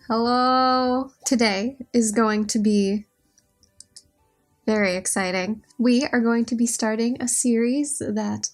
Hello! Today is going to be very exciting. We are going to be starting a series that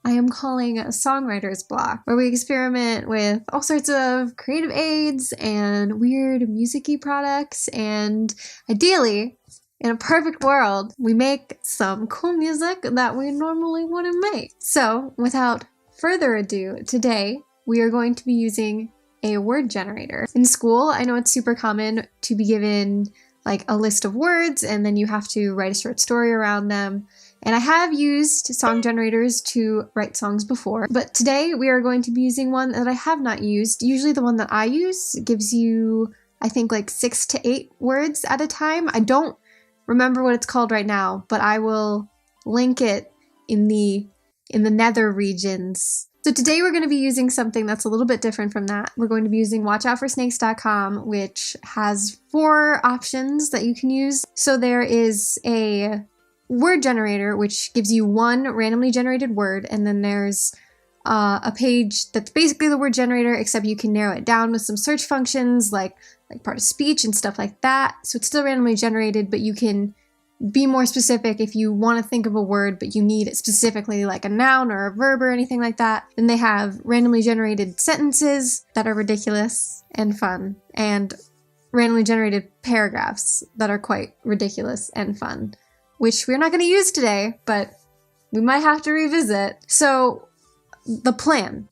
I am calling Songwriter's Block, where we experiment with all sorts of creative aids and weird music-y products, and ideally, in a perfect world, we make some cool music that we normally wouldn't make. So, without further ado, today we are going to be using a word generator. In school, I know it's super common to be given like a list of words and then you have to write a short story around them. And I have used song generators to write songs before, but today we are going to be using one that I have not used. Usually the one that I use gives you, I think, like 6 to 8 words at a time. I don't remember what it's called right now, but I will link it in the nether regions. So today we're going to be using something that's a little bit different from that. We're going to be using watchoutforsnakes.com, which has 4 options that you can use. So there is a word generator, which gives you one randomly generated word, and then there's a page that's basically the word generator, except you can narrow it down with some search functions like part of speech and stuff like that. So it's still randomly generated, but you can be more specific if you want to think of a word, but you need it specifically like a noun or a verb or anything like that. Then they have randomly generated sentences that are ridiculous and fun, and randomly generated paragraphs that are quite ridiculous and fun, which we're not going to use today, but we might have to revisit. So the plan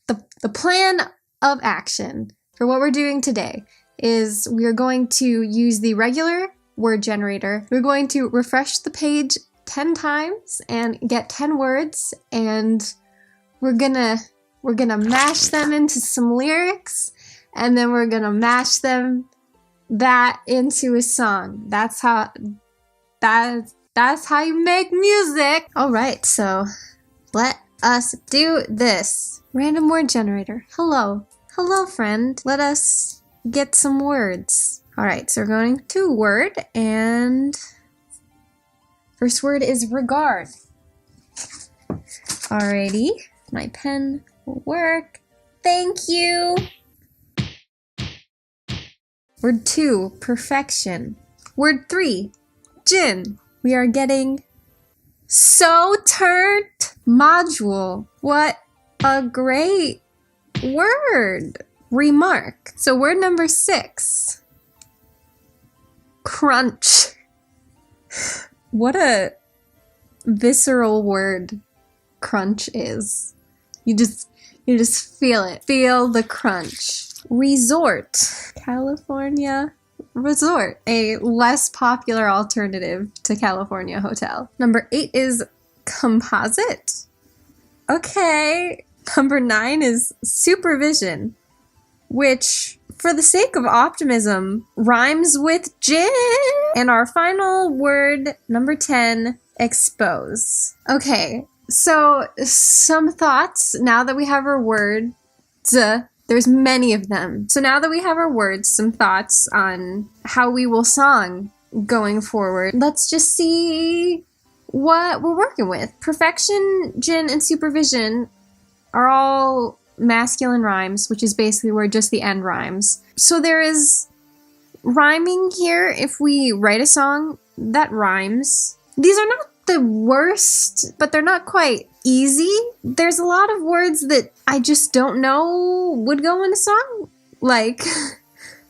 of action for what we're doing today is we are going to use the regular word generator. We're going to refresh the page 10 times and get 10 words, and we're gonna mash them into some lyrics, and then we're gonna mash that into a song. That's how you make music. All right, so let us do this. Random word generator. Hello friend. Let us get some words. All right, so we're going to word, and first word is regard. Alrighty, my pen will work. Thank you. Word 2, perfection. Word 3, gin. We are getting so turned. Module. What a great word. Remark. So word number 6. Crunch. What a visceral word crunch is. You just feel it. Feel the crunch. Resort. California resort. A less popular alternative to California hotel. Number 8 is composite. Okay. Number 9 is supervision, which, for the sake of optimism, rhymes with gin. And our final word, number 10, expose. Okay, so some thoughts now that we have our words. There's many of them. So now that we have our words, some thoughts on how we will song going forward. Let's just see what we're working with. Perfection, gin, and supervision are all masculine rhymes, which is basically where just the end rhymes. So there is rhyming here if we write a song that rhymes. These are not the worst, but they're not quite easy. There's a lot of words that I just don't know would go in a song. Like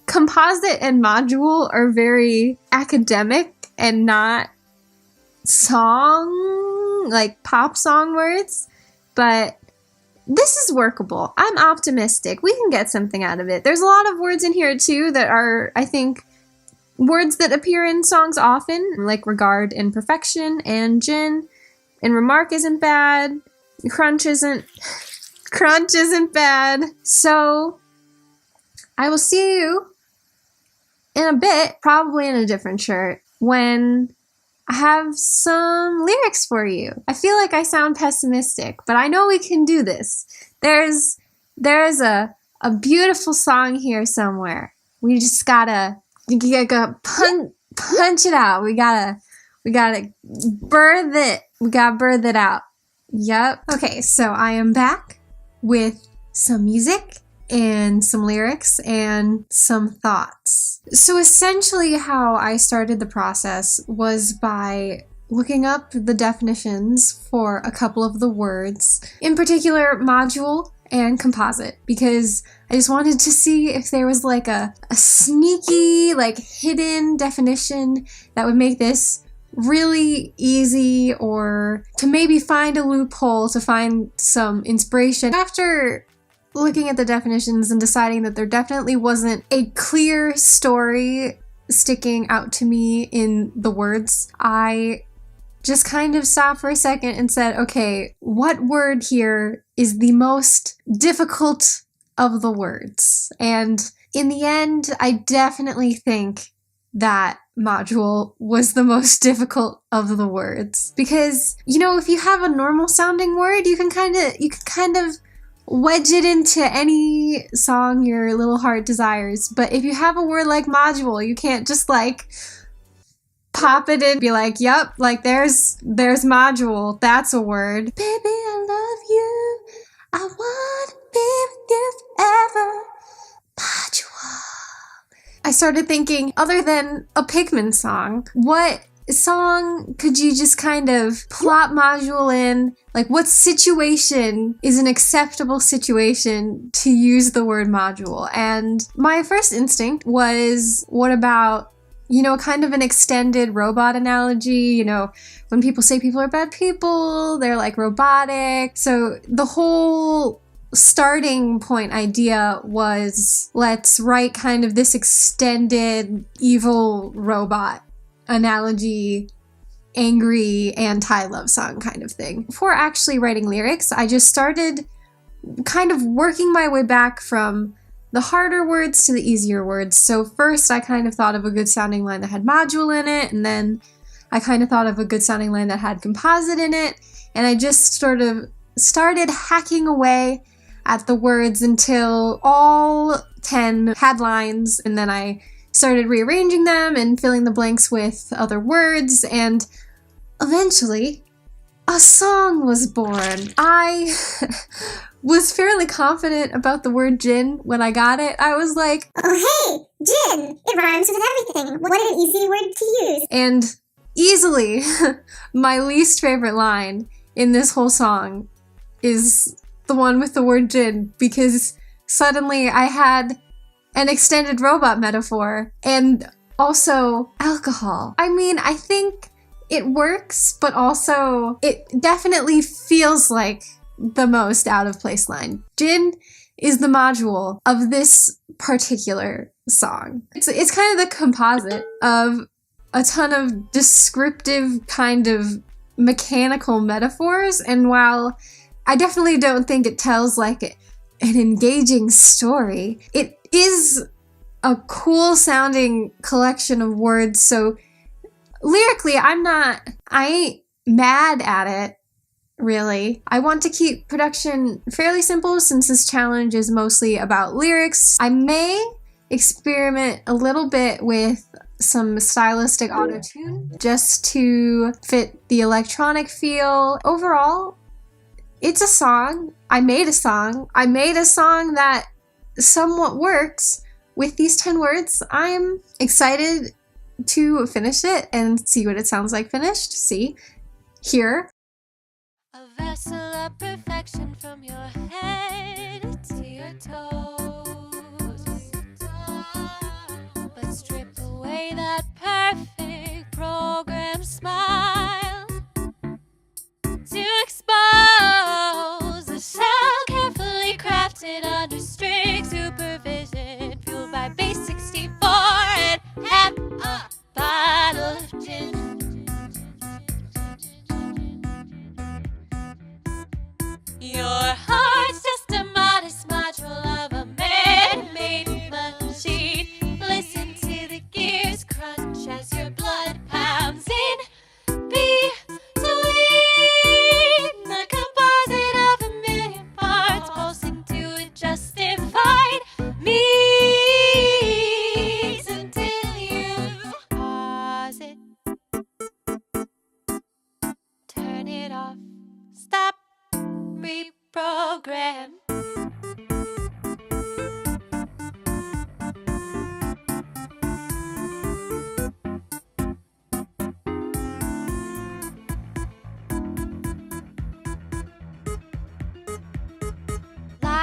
composite and module are very academic and not song, like pop song words, but this is workable. I'm optimistic. We can get something out of it. There's a lot of words in here too that are, I think, words that appear in songs often, like regard and perfection and gin. And remark isn't bad. Crunch isn't bad. So I will see you in a bit, probably in a different shirt, when I have some lyrics for you. I feel like I sound pessimistic, but I know we can do this. There's a beautiful song here somewhere. We just gotta punch it out. We gotta birth it. We gotta birth it out. Yep. Okay, so I am back with some music and some lyrics and some thoughts. So essentially how I started the process was by looking up the definitions for a couple of the words, in particular module and composite, because I just wanted to see if there was like a sneaky, like hidden definition that would make this really easy, or to maybe find a loophole to find some inspiration. After looking at the definitions and deciding that there definitely wasn't a clear story sticking out to me in the words, I just kind of stopped for a second and said, okay, what word here is the most difficult of the words? And in the end, I definitely think that module was the most difficult of the words. Because, you know, if you have a normal sounding word, you can kind of wedge it into any song your little heart desires. But if you have a word like module, you can't just like pop it in and be like, yep, like there's module, that's a word. Baby, I love you, I want to be with you forever, module. I started thinking, other than a Pikmin song, what song could you just kind of plop module in? Like, what situation is an acceptable situation to use the word module? And my first instinct was, what about, you know, kind of an extended robot analogy? You know, when people say people are bad people, they're like robotic. So the whole starting point idea was, let's write kind of this extended evil robot analogy, angry anti-love song kind of thing. Before actually writing lyrics, I just started kind of working my way back from the harder words to the easier words. So first I kind of thought of a good sounding line that had module in it, and then I kind of thought of a good sounding line that had composite in it, and I just sort of started hacking away at the words until all 10 had lines, and then I started rearranging them and filling the blanks with other words, and eventually a song was born. I was fairly confident about the word gin when I got it. I was like, oh hey, gin! It rhymes with everything. What an easy word to use. And easily, my least favorite line in this whole song is the one with the word gin, because suddenly I had an extended robot metaphor and also alcohol. I mean, I think it works, but also it definitely feels like the most out of place line. Gin is the module of this particular song. It's kind of the composite of a ton of descriptive kind of mechanical metaphors, and while I definitely don't think it tells like an engaging story, it is a cool sounding collection of words. So lyrically, I ain't mad at it, really. I want to keep production fairly simple since this challenge is mostly about lyrics. I may experiment a little bit with some stylistic auto-tune just to fit the electronic feel. Overall, it's a song. I made a song that somewhat works with these 10 words. I'm excited to finish it and see what it sounds like finished. See, here. A vessel of perfection from your head to your toes. But strip away that perfect program smile to expose the shell carefully crafted under strict supervision, fueled by base 64 and half a bottle of gin. Your heart's just a modest module of a man-made machine. Listen to the gears crunch as your blood pounds in between. The composite of a million parts pulsing to a justified means until you pause it, turn it off, stop, reprogram.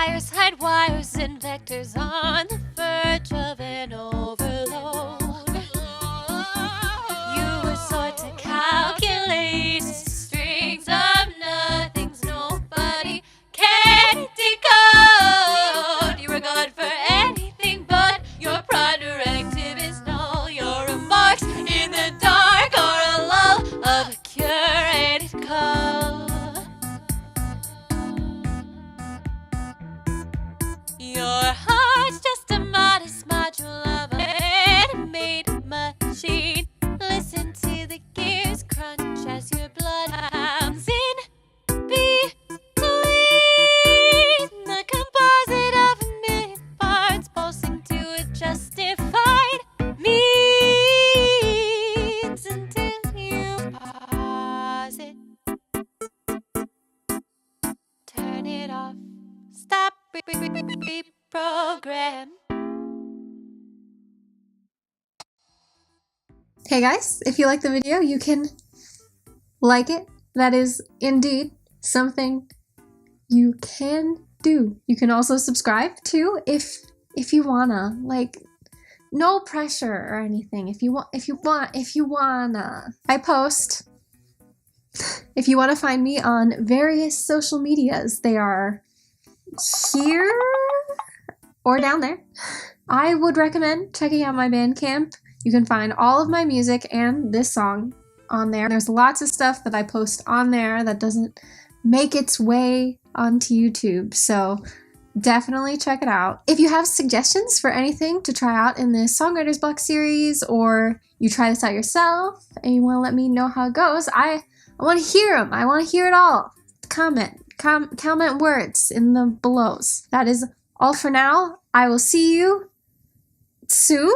fireside wires and vectors on the verge of an overload. You resort to calculate strings of nothings nobody can decode. You were good for anything but your prime directive is null. Your remarks in the dark are a lull of a curated code. Your heart's just a modest module of a man-made machine. Listen to the gears crunch as your blood pounds in between the composite of a million parts, pulsing to a justified means until you pause it. Turn it off. Stop. Reprogram. Hey guys, if you like the video, you can like it. That is indeed something you can do. You can also subscribe too if you wanna. Like, no pressure or anything. If you wanna. I post. If you wanna find me on various social medias, they are here or down there. I would recommend checking out my Bandcamp. You can find all of my music and this song on there. There's lots of stuff that I post on there that doesn't make its way onto YouTube, so definitely check it out. If you have suggestions for anything to try out in this Songwriter's Block series, or you try this out yourself and you want to let me know how it goes, I want to hear them. I want to hear it all. Comment words in the belows. That is all for now. I will see you soon.